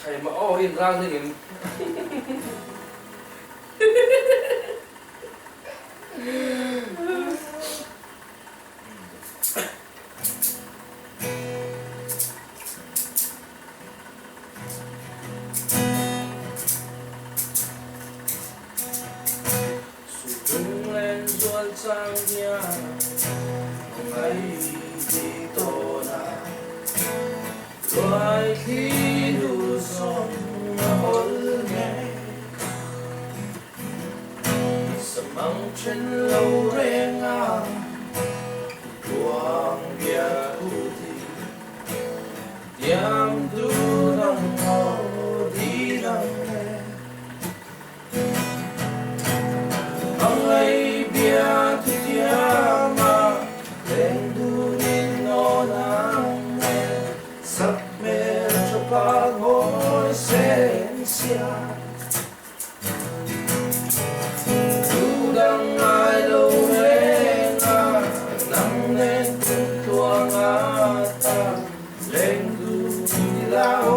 Ay maohin lang din. Sugong lên ruột sang nhà ngày dito na loài khi đủ son hôn ngày sa mang trên lâu reng à quang bia uti diam du nang ho đi nang ang ay bia tu diama lên du in no nang sắp mê cho ba ngôi sen xia tu đang ai lâu lên à nắng lên tua ngã ta lên du đi lao